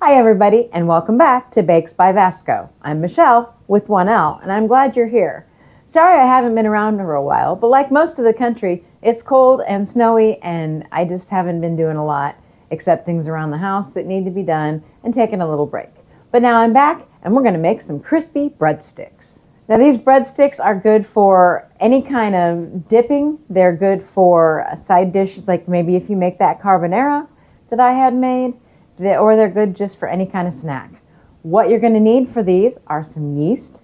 Hi everybody, and welcome back to Bakes by Vasco. I'm Michelle with 1L, and I'm glad you're here. Sorry I haven't been around for a while, but like most of the country, it's cold and snowy, and I just haven't been doing a lot except things around the house that need to be done and taking a little break. But now I'm back, and we're going to make some crispy breadsticks. Now these breadsticks are good for any kind of dipping. They're good for a side dish, like maybe if you make that carbonara that I had made, or they're good just for any kind of snack. What you're going to need for these are some yeast,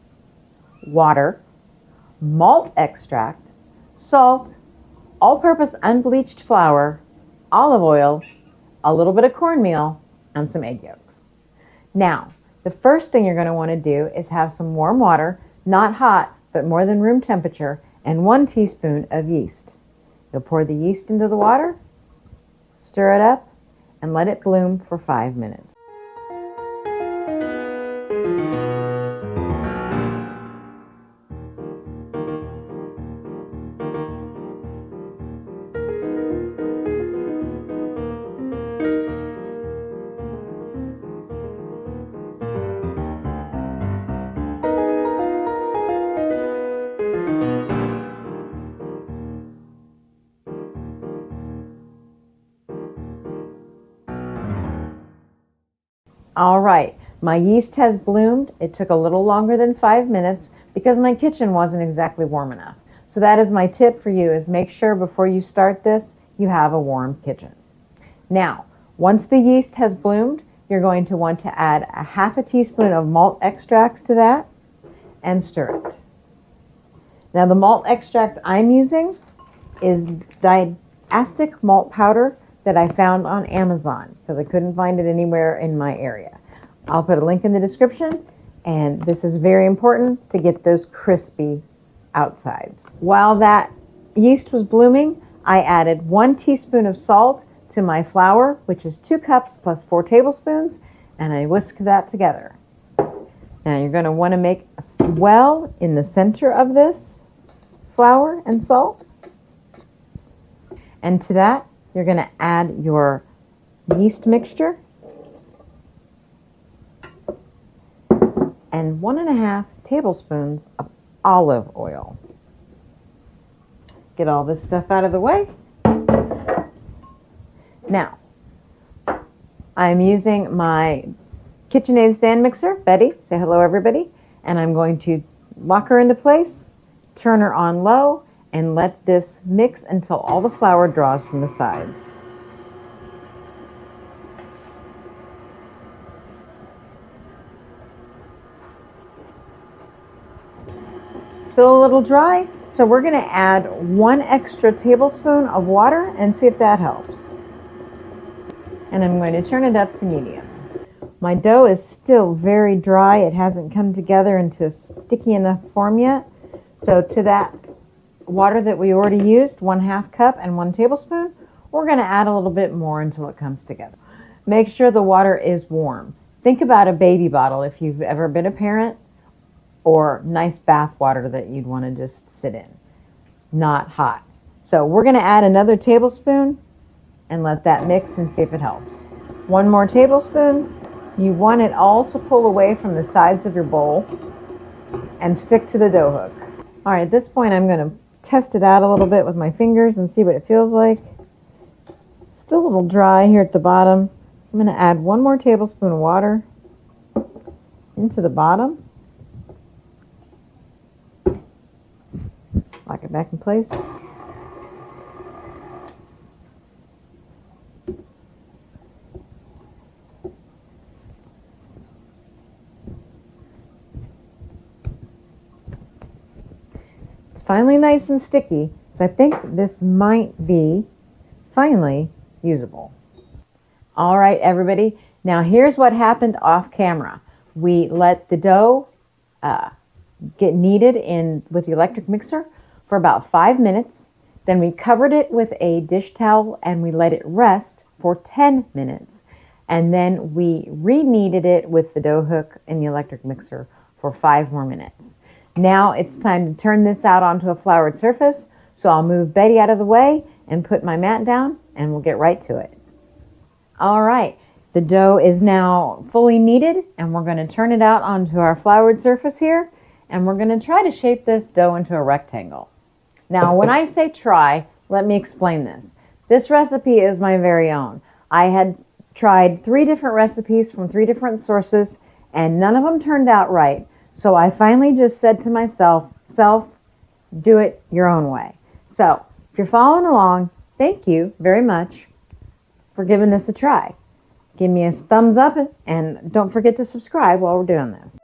water, malt extract, salt, all-purpose unbleached flour, olive oil, a little bit of cornmeal, and some egg yolks. Now, the first thing you're going to want to do is have some warm water, not hot, but more than room temperature, and 1 teaspoon of yeast. You'll pour the yeast into the water, stir it up, and let it bloom for 5 minutes. All right, my yeast has bloomed. It took a little longer than 5 minutes because my kitchen wasn't exactly warm enough. So that is my tip for you, is make sure before you start this, you have a warm kitchen. Now, once the yeast has bloomed, you're going to want to add a half a teaspoon of malt extracts to that and stir it. Now the malt extract I'm using is diastic malt powder that I found on Amazon because I couldn't find it anywhere in my area. I'll put a link in the description, and this is very important to get those crispy outsides. While that yeast was blooming, I added 1 teaspoon of salt to my flour, which is 2 cups plus 4 tablespoons, and I whisk that together. Now you're going to want to make a well in the center of this flour and salt, and to that you're going to add your yeast mixture and 1.5 tablespoons of olive oil. Get all this stuff out of the way. Now, I'm using my KitchenAid stand mixer, Betty. Say hello, everybody. And I'm going to lock her into place, turn her on low, and let this mix until all the flour draws from the sides. Still a little dry, so we're going to add 1 extra tablespoon of water and see if that helps. And I'm going to turn it up to medium. My dough is still very dry. It hasn't come together into a sticky enough form yet. So to that water that we already used, 1/2 cup and 1 tablespoon, we're going to add a little bit more until it comes together. Make sure the water is warm. Think about a baby bottle if you've ever been a parent, or nice bath water that you'd want to just sit in, not hot. So we're going to add another tablespoon and let that mix and see if it helps. 1 more tablespoon. You want it all to pull away from the sides of your bowl and stick to the dough hook. All right, at this point I'm going to test it out a little bit with my fingers and see what it feels like. Still a little dry here at the bottom, so I'm going to add 1 more tablespoon of water into the bottom. Lock it back in place. It's finally nice and sticky, so I think this might be finally usable. All right, everybody. Now here's what happened off camera. We let the dough get kneaded in with the electric mixer for about 5 minutes. Then we covered it with a dish towel and we let it rest for 10 minutes. And then we re-kneaded it with the dough hook in the electric mixer for 5 more minutes. Now it's time to turn this out onto a floured surface. So I'll move Betty out of the way and put my mat down, and we'll get right to it. All right, The dough is now fully kneaded, and we're going to turn it out onto our floured surface here, and we're going to try to shape this dough into a rectangle. Now, when I say try, let me explain this. This recipe is my very own. I had tried 3 different recipes from 3 different sources, and none of them turned out right. So I finally just said to myself, do it your own way. So if you're following along, thank you very much for giving this a try. Give me a thumbs up and don't forget to subscribe while we're doing this.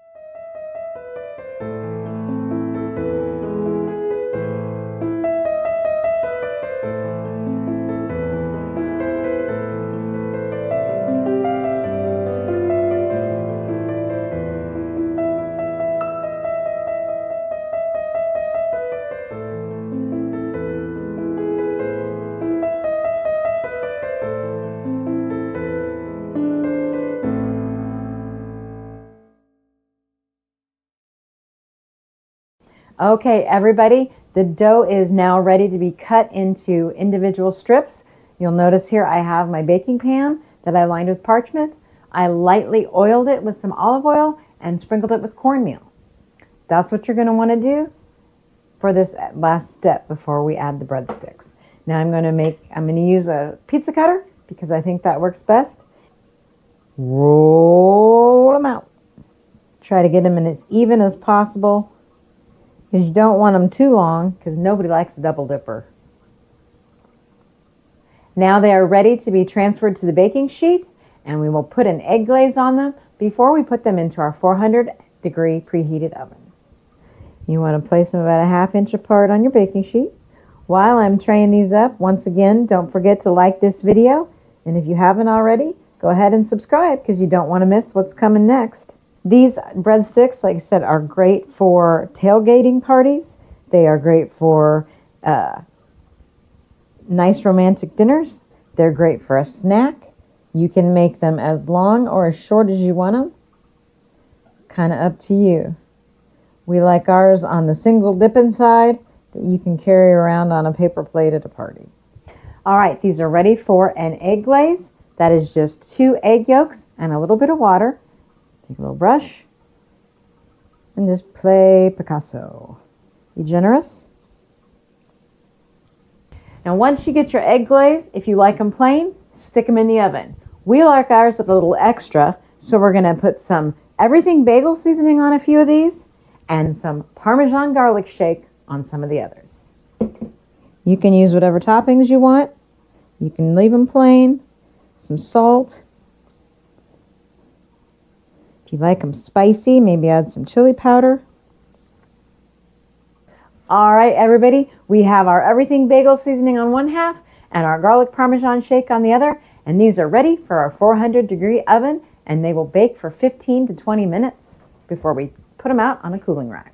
Okay, everybody, the dough is now ready to be cut into individual strips. You'll notice here I have my baking pan that I lined with parchment. I lightly oiled it with some olive oil and sprinkled it with cornmeal. That's what you're going to want to do for this last step before we add the breadsticks. Now I'm going to use a pizza cutter because I think that works best. Roll them out. Try to get them in as even as possible, because you don't want them too long, because nobody likes a double dipper. Now they are ready to be transferred to the baking sheet, and we will put an egg glaze on them before we put them into our 400-degree preheated oven. You want to place them about a 1/2 inch apart on your baking sheet. While I'm traying these up, once again, don't forget to like this video, and if you haven't already, go ahead and subscribe because you don't want to miss what's coming next. These breadsticks, like I said, are great for tailgating parties. They are great for nice romantic dinners. They're great for a snack. You can make them as long or as short as you want them. Kind of up to you. We like ours on the single dip inside that you can carry around on a paper plate at a party. All right, these are ready for an egg glaze. That is just 2 egg yolks and a little bit of water. Take a little brush and just play Picasso. Be generous. Now once you get your egg glaze, if you like them plain, stick them in the oven. We like ours with a little extra, so we're going to put some everything bagel seasoning on a few of these and some Parmesan garlic shake on some of the others. You can use whatever toppings you want. You can leave them plain. Some salt. If you like them spicy, maybe add some chili powder. All right, everybody, we have our everything bagel seasoning on 1/2 and our garlic Parmesan shake on the other, and these are ready for our 400-degree oven, and they will bake for 15 to 20 minutes before we put them out on a cooling rack.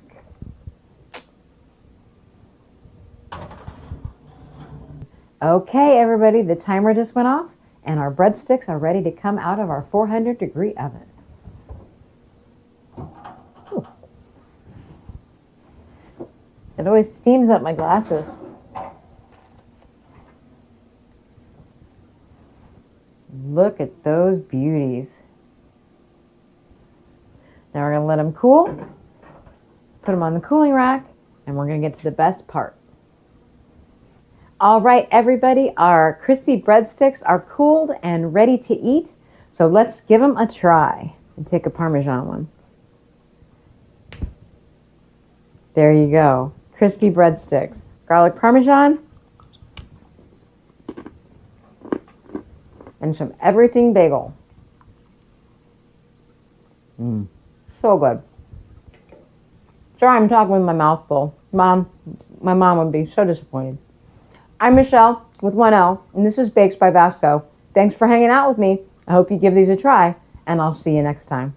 Okay, everybody, the timer just went off, and our breadsticks are ready to come out of our 400-degree oven. Ooh. It always steams up my glasses. Look at those beauties. Now we're going to let them cool, put them on the cooling rack, and we're going to get to the best part. All right, everybody, our crispy breadsticks are cooled and ready to eat. So let's give them a try and take a Parmesan one. There you go, crispy breadsticks. Garlic Parmesan and some everything bagel. So good. Sorry, I'm talking with my mouth full. My mom would be so disappointed. I'm Michelle with 1L, and this is Bakes by Vasco. Thanks for hanging out with me. I hope you give these a try, and I'll see you next time.